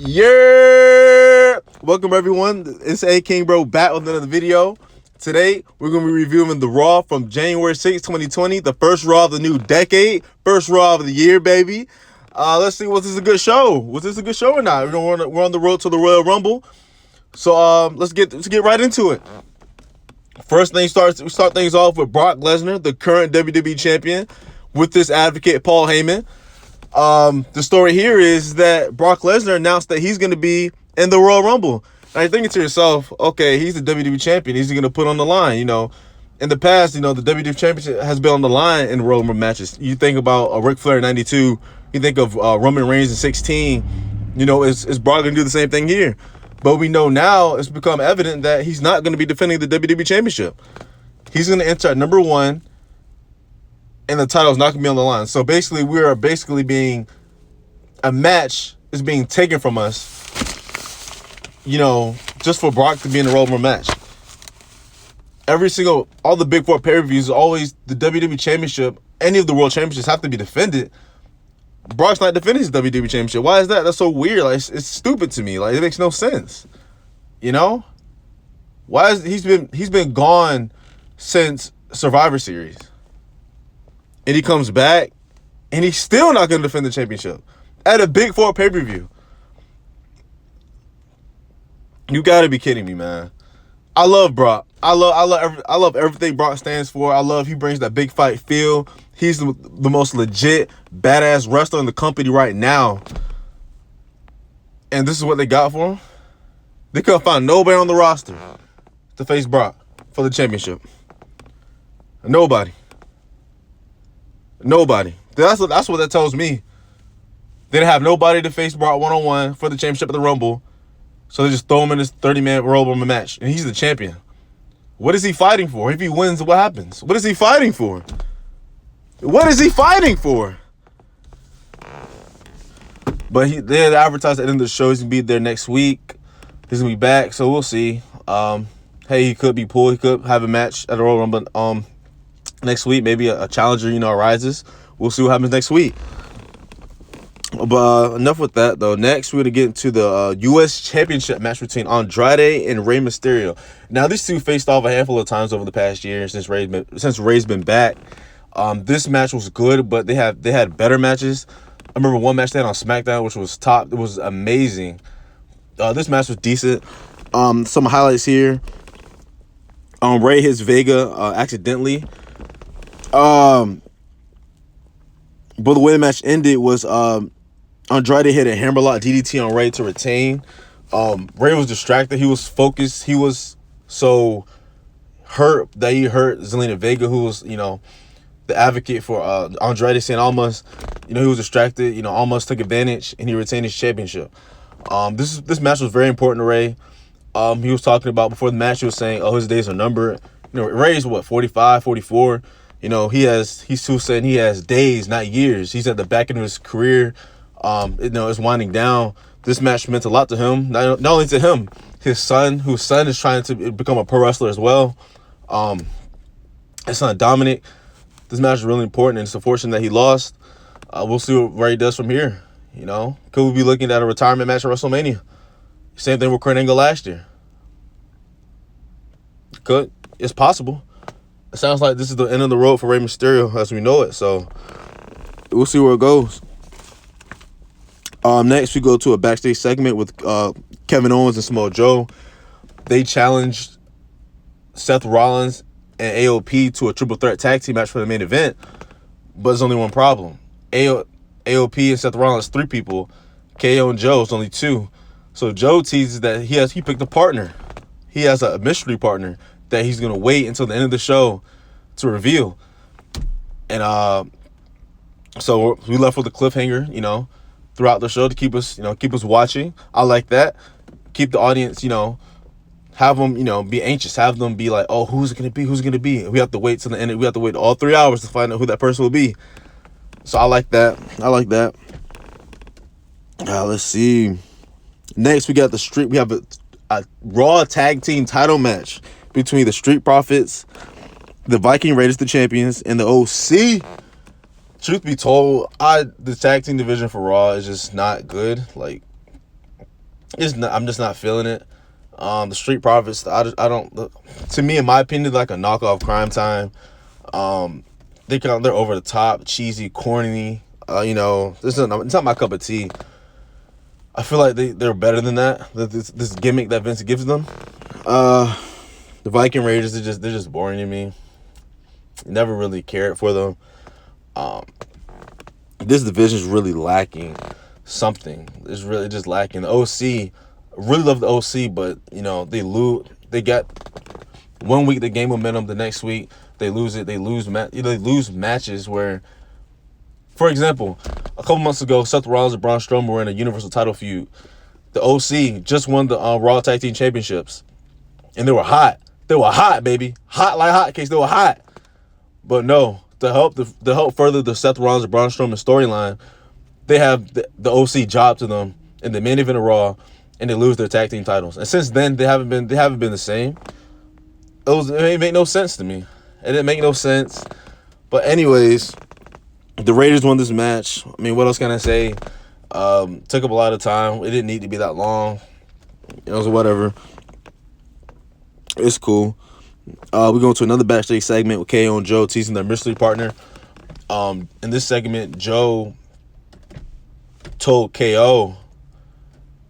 Yeah, welcome everyone. It's A King Bro back with another video. Today we're gonna be reviewing the Raw from January 6, 2020, the first Raw of the new decade, first Raw of the year, baby. Let's see, was this a good show? Was this a good show or not? We're on the road to the Royal Rumble, so let's get right into it. First thing we start things off with Brock Lesnar, the current WWE champion, with this advocate Paul Heyman. The story here is that Brock Lesnar announced that he's going to be in the Royal Rumble. Now you're thinking to yourself, okay, he's the WWE champion. He's going to put on the line. You know, in the past, the WWE championship has been on the line in Royal Rumble matches. You think about Ric Flair in '92. You think of Roman Reigns in '16. Is Brock going to do the same thing here? But we know now it's become evident that he's not going to be defending the WWE championship. He's going to enter at number 1. And the title's not going to be on the line. So basically, a match is being taken from us, just for Brock to be in the Royal Rumble match. All the Big Four pay-per-views, always the WWE Championship, any of the World Championships have to be defended. Brock's not defending his WWE Championship. Why is that? That's so weird. Like, it's stupid to me. Like, it makes no sense. Why is he's been gone since Survivor Series? And he comes back, and he's still not going to defend the championship at a Big Four pay-per-view. You got to be kidding me, man. I love Brock. I love everything Brock stands for. I love he brings that big fight feel. He's the most legit, badass wrestler in the company right now. And this is what they got for him. They couldn't find nobody on the roster to face Brock for the championship. Nobody. That's what that tells me. They didn't have nobody to face Brock one-on-one for the championship of the Rumble. So they just throw him in this 30-man Royal Rumble match. And he's the champion. What is he fighting for? If he wins, what happens? What is he fighting for? What is he fighting for? But they advertised at the end of the show he's going to be there next week. He's going to be back, so we'll see. He could be pulled. He could have a match at the Royal Rumble next week. Maybe a challenger, arises. We'll see what happens next week. But enough with that, though. Next, we're going to get into the U.S. Championship match between Andrade and Rey Mysterio. Now, these two faced off a handful of times over the past year since Rey's been back. This match was good, but they had better matches. I remember one match they had on SmackDown, which was top. It was amazing. This match was decent. Some highlights here. Rey hits Vega accidentally. But the way the match ended was Andrade hit a hammerlock DDT on Rey to retain. Rey was distracted. He was focused. He was so hurt that he hurt Zelina Vega, who was, the advocate for Andrade St. Almas. He was distracted. Almas took advantage, and he retained his championship. This match was very important to Rey. He was talking about before the match, he was saying, his days are numbered. Rey's 45, 44. He's still saying he has days, not years. He's at the back end of his career. It's winding down. This match meant a lot to him. Not only to him, his son, whose son is trying to become a pro wrestler as well. His son Dominic. This match is really important, and it's unfortunate that he lost. We'll see what Rey does from here. Could we be looking at a retirement match at WrestleMania? Same thing with Kurt Angle last year. It's possible. It sounds like this is the end of the road for Rey Mysterio as we know it. So we'll see where it goes. Next, we go to a backstage segment with Kevin Owens and Samoa Joe. They challenged Seth Rollins and AOP to a triple threat tag team match for the main event. But there's only one problem. AOP and Seth Rollins, 3 people. KO and Joe is only 2. So Joe teases that he picked a partner. He has a mystery partner that he's going to wait until the end of the show to reveal. And so we left with a cliffhanger, throughout the show to keep us watching. I like that. Keep the audience, have them, be anxious. Have them be like, oh, who's it going to be? Who's it going to be? We have to wait till the end. We have to wait all 3 hours to find out who that person will be. So I like that. Let's see. Next, we have a Raw Tag Team title match between the Street Profits, the Viking Raiders, the champions, and the OC. Truth be told, the tag team division for Raw is just not good. Like, I'm just not feeling it. The Street Profits, I don't. To me, in my opinion, like a knockoff Crime Time. They're over the top, cheesy, corny. It's not my cup of tea. I feel like they're better than that. This gimmick that Vince gives them. The Viking Raiders, they're just boring to me. Never really cared for them. This division is really lacking something. It's really just lacking. The OC, really love the OC, but they lose. They got 1 week they gain momentum. The next week they lose it. They lose matches where, for example, a couple months ago, Seth Rollins and Braun Strowman were in a Universal title feud. The OC just won the Raw Tag Team Championships, and they were hot. They were hot, baby, hot like hotcakes. They were hot, but no, to help further the Seth Rollins and Braun Strowman storyline, they have the OC job to them in the main event of Raw, and they lose their tag team titles. And since then, they haven't been the same. It made no sense to me. It didn't make no sense. But anyways, the Raiders won this match. I mean, what else can I say? Took up a lot of time. It didn't need to be that long. It was whatever. It's cool. We go into another backstage segment with KO and Joe teasing their mystery partner. In this segment, Joe told KO,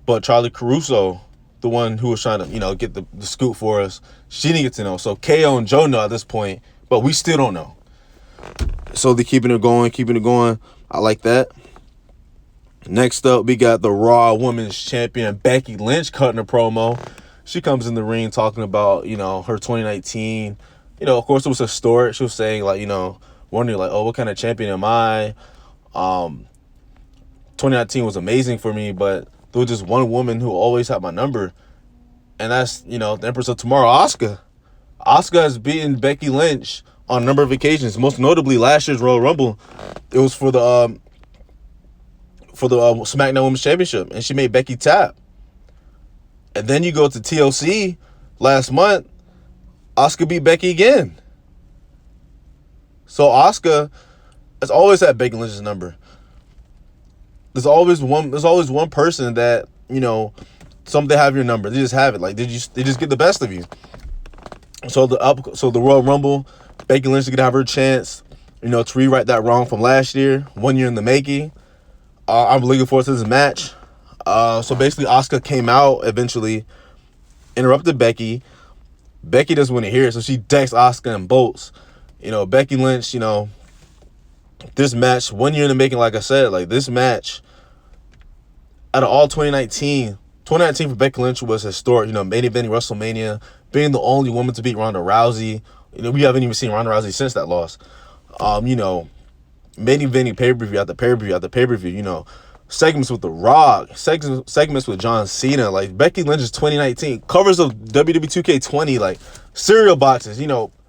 but Charlie Caruso, the one who was trying to, get the scoop for us, she didn't get to know. So KO and Joe know at this point, but we still don't know. So they're keeping it going. I like that. Next up, we got the Raw Women's Champion Becky Lynch cutting a promo. She comes in the ring talking about, her 2019. Of course, it was historic. She was saying, wondering, what kind of champion am I? 2019 was amazing for me, but there was just one woman who always had my number, and that's, the Empress of Tomorrow, Asuka. Asuka has beaten Becky Lynch on a number of occasions, most notably last year's Royal Rumble. It was for the SmackDown Women's Championship, and she made Becky tap. And then you go to TLC last month, Asuka beat Becky again. So Asuka has always had Becky Lynch's number. There's always one person that, some they have your number. They just have it. They just get the best of you. So the Royal Rumble, Becky Lynch is gonna have her chance, to rewrite that wrong from last year, 1 year in the making. I'm looking forward to this match. So basically, Asuka came out eventually, interrupted Becky. Becky doesn't want to hear it, so she decks Asuka and bolts. Becky Lynch, this match, 1 year in the making, like I said, this match, out of all 2019 for Becky Lynch was historic. Main eventing WrestleMania, being the only woman to beat Ronda Rousey. We haven't even seen Ronda Rousey since that loss. Main eventing pay-per-view after pay-per-view after pay-per-view, segments with The Rock, segments with John Cena, Becky Lynch's 2019 covers of WWE 2K20, cereal boxes.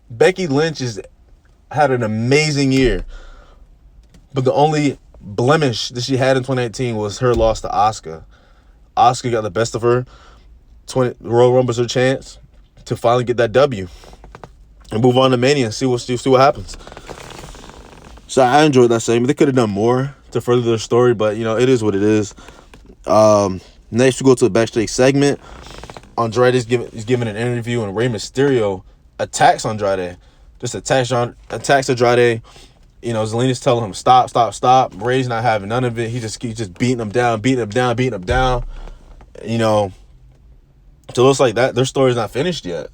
Becky Lynch had an amazing year, but the only blemish that she had in 2019 was her loss to Asuka. Asuka got the best of her. Royal Rumble's her chance to finally get that W and move on to Mania and see what happens. So I enjoyed that segment. They could have done more to further their story, but it is what it is. Next we go to the backstage segment. Andrade is giving an interview, and Rey Mysterio attacks Andrade. Just attacks Andrade. Zelina's telling him stop. Rey's not having none of it. He just keeps beating him down. So it looks like that their story's not finished yet.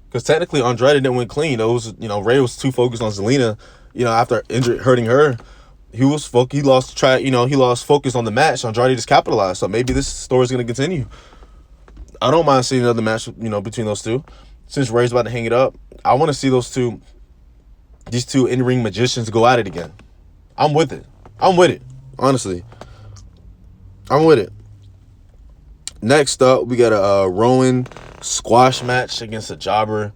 Because technically Andrade didn't win clean. It was, Rey was too focused on Zelina. After hurting her, he lost track. He lost focus on the match. Andrade just capitalized. So maybe this story's gonna continue. I don't mind seeing another match, between those two. Since Rey's about to hang it up, I want to see these two in-ring magicians go at it again. I'm with it. Honestly. I'm with it. Next up, we got a Rowan squash match against a jobber.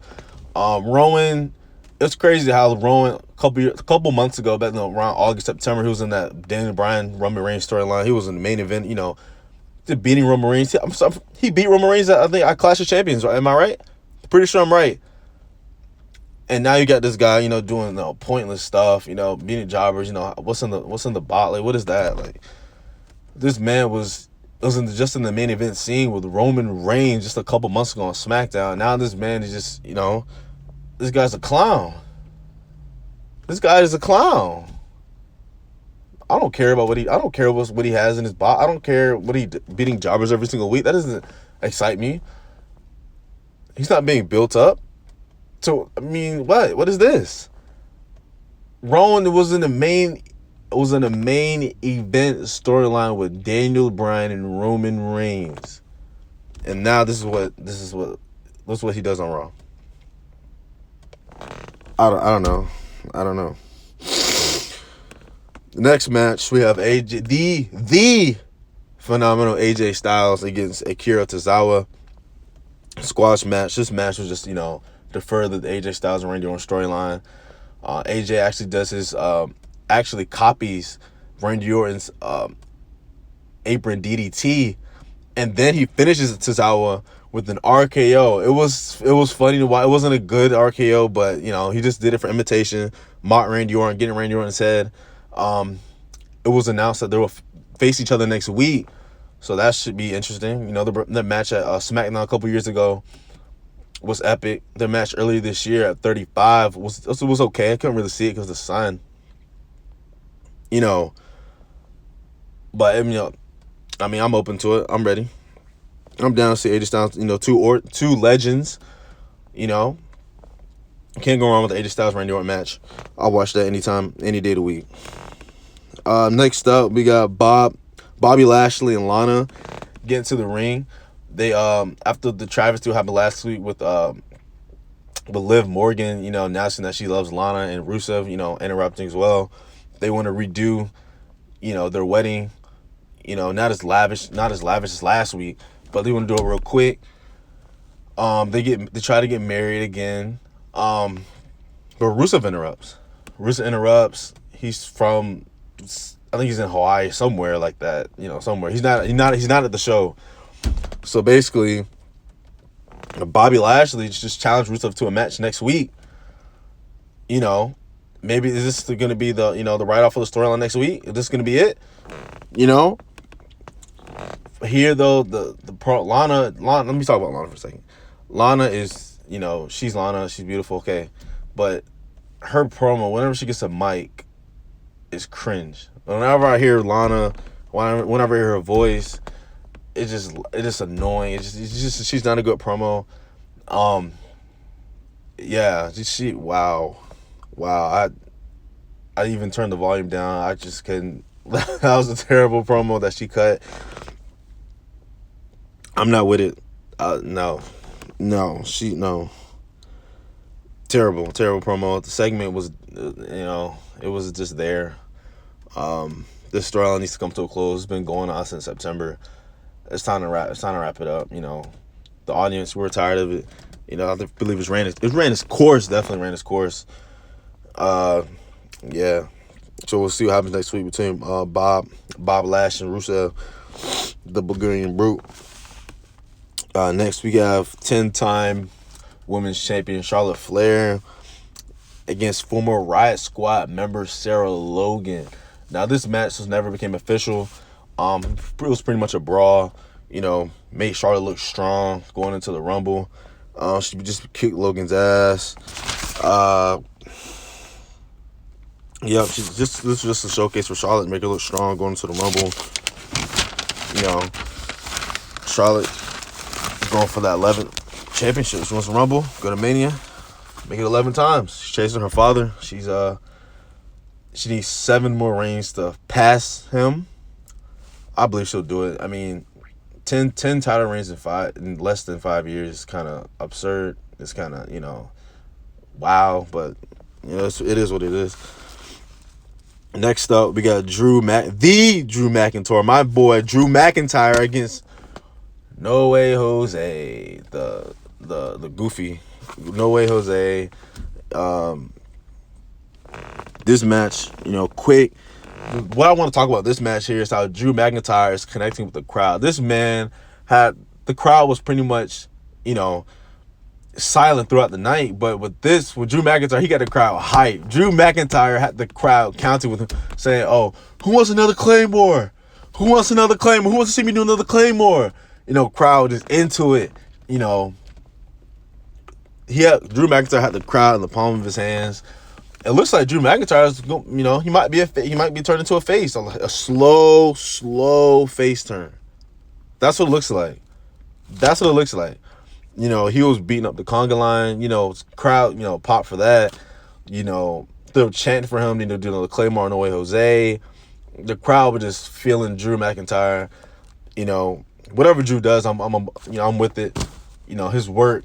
Rowan, it's crazy how Rowan, a couple months ago, back around August, September, he was in that Daniel Bryan, Roman Reigns storyline. He was in the main event, beating Roman Reigns. He beat Roman Reigns, I think, at Clash of Champions, right? Am I right? Pretty sure I'm right. And now you got this guy, doing pointless stuff, beating jobbers. What's in the bot? What is that? This man was was just in the main event scene with Roman Reigns just a couple months ago on SmackDown. Now this man is just, this guy's a clown. This guy is a clown. I don't care about what he has in his body. I don't care what he beating jobbers every single week. That doesn't excite me. He's not being built up. So I mean, what is this? Rowan was in the main event storyline with Daniel Bryan and Roman Reigns, and now this is what he does on Raw. I don't know. The next match we have AJ, the phenomenal AJ Styles against Akira Tozawa. Squash match. This match was just to further the AJ Styles and Randy Orton storyline. AJ actually does his copies Randy Orton's apron DDT, and then he finishes Tozawa with an RKO. It was funny to watch. It wasn't a good RKO, but he just did it for imitation. Mock Randy Orton, getting Randy Orton's head. It was announced that they will face each other next week, so that should be interesting. The match at SmackDown a couple years ago was epic. The match earlier this year at 35 was okay. I couldn't really see it because of the sun. But I'm open to it. I'm ready. I'm down to see AJ Styles. Two legends. Can't go wrong with the AJ Styles Randy Orton match. I'll watch that anytime, any day of the week. Next up, we got Bobby Lashley and Lana get into the ring. They after the travesty that happened last week with Liv Morgan, announcing that she loves Lana, and Rusev, interrupting as well. They want to redo, their wedding, not as lavish as last week, but they want to do it real quick. They try to get married again. But Rusev interrupts. He's from, I think he's in Hawaii, somewhere like that, somewhere. He's not at the show. So basically, Bobby Lashley just challenged Rusev to a match next week. Maybe is this going to be the the write off of the storyline next week? Is this going to be it? Here though, the Lana. Let me talk about Lana for a second. Lana is, she's Lana. She's beautiful, okay, but her promo, whenever she gets a mic, is cringe. Whenever I hear Lana, whenever I hear her voice, it's just annoying. It's just she's not a good promo. Yeah, wow. I even turned the volume down. I just couldn't. That was a terrible promo that she cut. I'm not with it. No. Terrible promo. The segment was, it was just there. This storyline needs to come to a close. It's been going on since September. It's time to wrap it up. The audience, we're tired of it. I believe it ran its course. Definitely ran its course. Yeah. So we'll see what happens next week between Bob Lash and Rusev, the Bulgarian Brute. Next we have 10-time women's champion Charlotte Flair against former Riot Squad member Sarah Logan. Now this match never became official. It was pretty much a brawl. Made Charlotte look strong going into the Rumble. She just kicked Logan's ass. This was just a showcase for Charlotte, make her look strong going into the Rumble. Charlotte going for that 11th championship. She wants to Rumble, go to Mania, make it 11 times. She's chasing her father. She needs 7 more reigns to pass him. I believe she'll do it. I mean, 10 title reigns in less than 5 years is kind of absurd. It's kind of, wow, but it is what it is. Next up, we got Drew McIntyre, my boy Drew McIntyre against No Way Jose, the goofy No Way Jose. This match, quick. What I want to talk about this match here is how Drew McIntyre is connecting with the crowd. This man the crowd was pretty much, silent throughout the night, but with Drew McIntyre, he got the crowd hyped. Drew McIntyre had the crowd counting with him, saying, "Oh, who wants another Claymore? Who wants another Claymore? Who wants to see me do another Claymore? You know, crowd is into it. You know, Drew McIntyre had the crowd in the palm of his hands. It looks like Drew McIntyre is, you know, he might be turned into a face, a slow face turn. That's what it looks like. That's what it looks like. You know, he was beating up the conga line. You know, crowd, you know, pop for that. You know, they were chanting for him. You know, doing the Claymore No Way Jose. The crowd was just feeling Drew McIntyre. You know, whatever Drew does, I'm with it. You know, his work.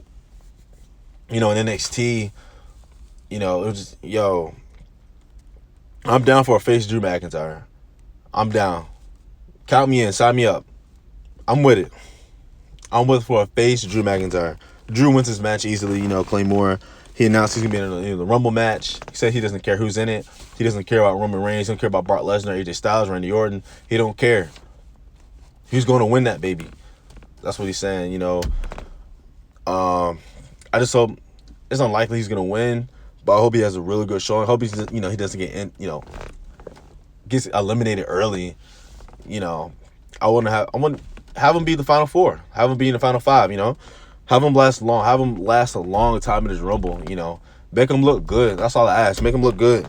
You know, in NXT. You know, it was just, yo, I'm down for a face Drew McIntyre. I'm down. Count me in. Sign me up. I'm with it. I'm with for a face Drew McIntyre. Drew wins his match easily, you know, Claymore. He announced he's going to be in the Rumble match. He said he doesn't care who's in it. He doesn't care about Roman Reigns. He doesn't care about Brock Lesnar, AJ Styles, Randy Orton. He don't care. He's going to win that, baby. That's what he's saying, you know. I just hope it's unlikely he's going to win, but I hope he has a really good showing. I hope he's, you know, he doesn't get in, you know, gets eliminated early. You know, I want to have him be the final four. Have him be in the final five, you know. Have him last long. Have him last a long time in his Rumble, you know. Make him look good. That's all I ask. Make him look good.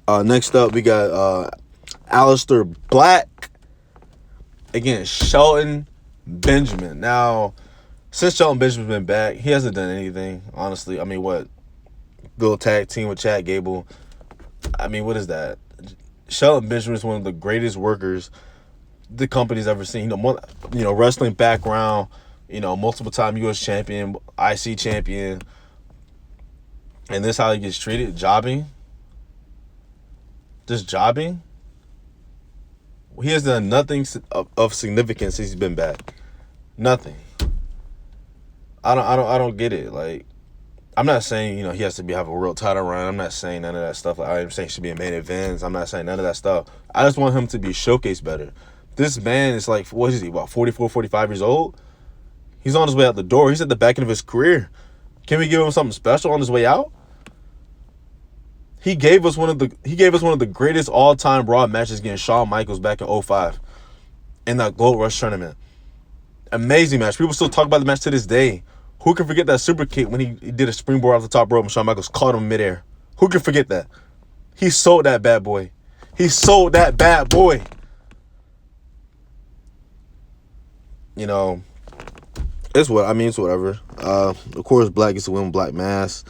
Next up, we got Aleister Black against Shelton Benjamin. Now, since Shelton Benjamin's been back, he hasn't done anything, honestly. I mean, what? Build tag team with Chad Gable. I mean, what is that? Shelton Benjamin is one of the greatest workers the company's ever seen. You know, wrestling background, you know, multiple time U.S. champion, IC champion, and this how he gets treated? Jobbing? Just jobbing? He has done nothing of significance since he's been back. Nothing. I don't get it. Like, I'm not saying, you know, he has to have a real title run. I'm not saying none of that stuff. Like, I'm saying he should be in main events. I'm not saying none of that stuff. I just want him to be showcased better. This man is like, what is he, about 44, 45 years old? He's on his way out the door. He's at the back end of his career. Can we give him something special on his way out? He gave us one of the greatest all-time Raw matches against Shawn Michaels back in 2005 in that Gold Rush tournament. Amazing match. People still talk about the match to this day. Who can forget that super kick when he did a springboard off the top rope and Shawn Michaels caught him midair? Who can forget that? He sold that bad boy. He sold that bad boy. You know, it's whatever. Of course, Black gets to win with Black Mass.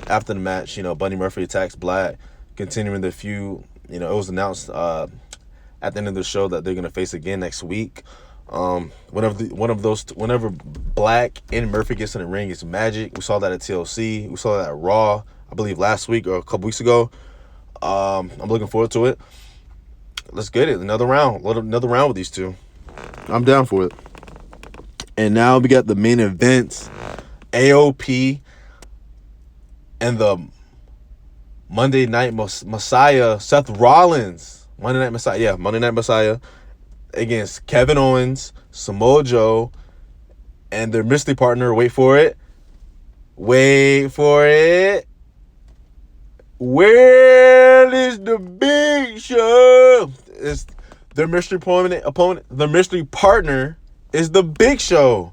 After the match, you know, Buddy Murphy attacks Black, continuing the feud. You know, it was announced at the end of the show that they're gonna face again next week. Whenever Black and Murphy gets in the ring, it's magic. We saw that at TLC. We saw that at Raw, I believe last week or a couple weeks ago. I'm looking forward to it. Let's get it. Another round with these two. I'm down for it. And now we got the main events. AOP and the Monday Night Messiah, Seth Rollins. Monday Night Messiah against Kevin Owens, Samoa Joe, and their mystery partner. Wait for it. Where is the Big Show? It's their mystery opponent. The mystery partner is the Big Show.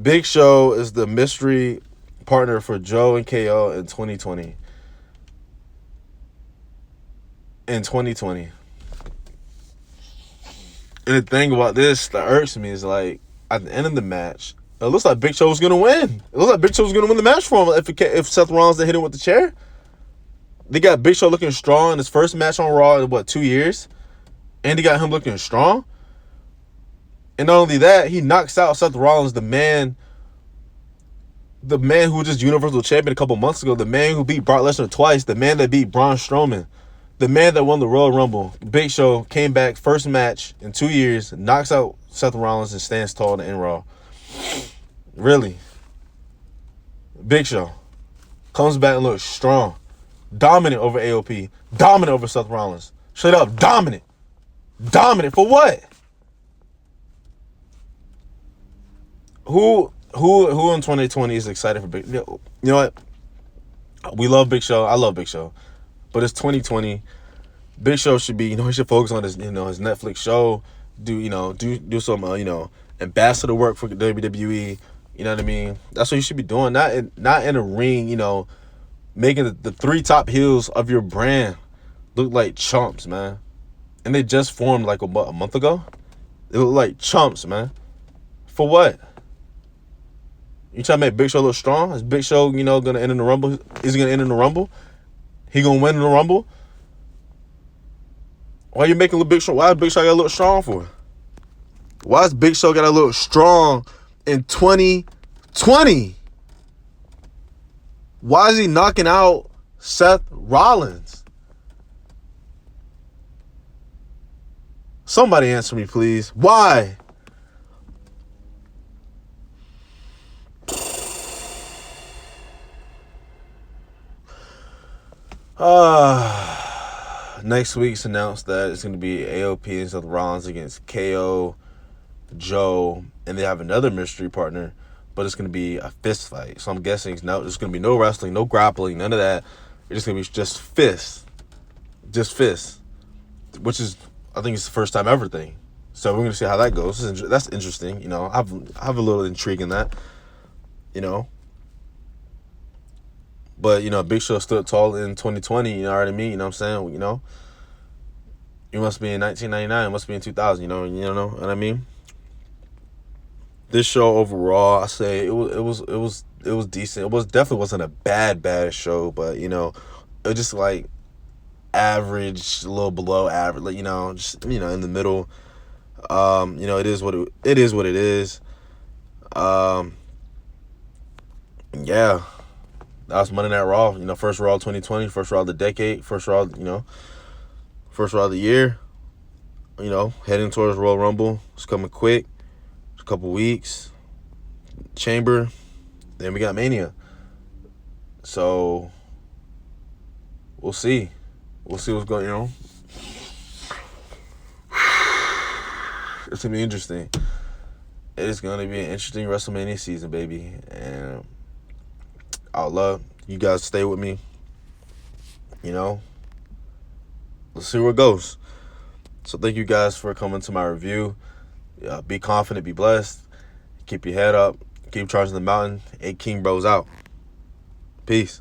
Big Show is the mystery partner for Joe and KO in 2020. And the thing about this that irks me is, like, at the end of the match, it looks like Big Show was going to win. It looks like Big Show was going to win the match for him if Seth Rollins didn't hit him with the chair. They got Big Show looking strong in his first match on Raw in, 2 years? And they got him looking strong? And not only that, he knocks out Seth Rollins, the man who was just Universal Champion a couple months ago, the man who beat Brock Lesnar twice, the man that beat Braun Strowman, the man that won the Royal Rumble. Big Show came back, first match in 2 years, knocks out Seth Rollins and stands tall in the end Raw. Really? Big Show comes back and looks strong. Dominant over AOP. Dominant over Seth Rollins. Straight up dominant. Dominant for what? Who in 2020 is excited for Big? You know what? We love Big Show. I love Big Show. But it's 2020. Big Show should be, he should focus on his, his Netflix show. Do some, ambassador work for WWE. You know what I mean? That's what you should be doing. Not in a ring. Making the three top heels of your brand look like chumps, man. And they just formed like a month ago. They look like chumps, man. For what? You trying to make Big Show look strong? Is Big Show, gonna end in the Rumble? Is he gonna end in the Rumble? He gonna win in the Rumble? Why are you making Big Show? Why is Big Show gotta look strong for? Why is Big Show gotta look strong in 2020? Why is he knocking out Seth Rollins? Somebody answer me, please. Why? Next week's announced that it's going to be AOP and Seth Rollins against KO, Joe, and they have another mystery partner, but it's going to be a fist fight. So I'm guessing there's going to be no wrestling, no grappling, none of that. It's just going to be just fists. Just fists. Which is, I think it's the first time ever thing. So we're going to see how that goes. That's interesting. I have a little intrigue in that. But, Big Show stood tall in 2020, you know what I mean? You know what I'm saying? You must be in 1999, it must be in 2000, you know what I mean? This show overall, I say it was decent. Definitely wasn't a bad show, but it was just like average, a little below average, like, just in the middle. It is what it is. Yeah. That was Monday Night Raw. First Raw 2020, first Raw of the decade, first Raw, first Raw of the year. Heading towards Royal Rumble. It's coming quick. It's a couple weeks. Chamber. Then we got Mania. So we'll see. We'll see what's going on. It's gonna be interesting. It is gonna be an interesting WrestleMania season, baby. And I'd love you guys to stay with me. Let's see where it goes. So thank you guys for coming to my review. Be confident, be blessed. Keep your head up. Keep charging the mountain. 8 King Bros out. Peace.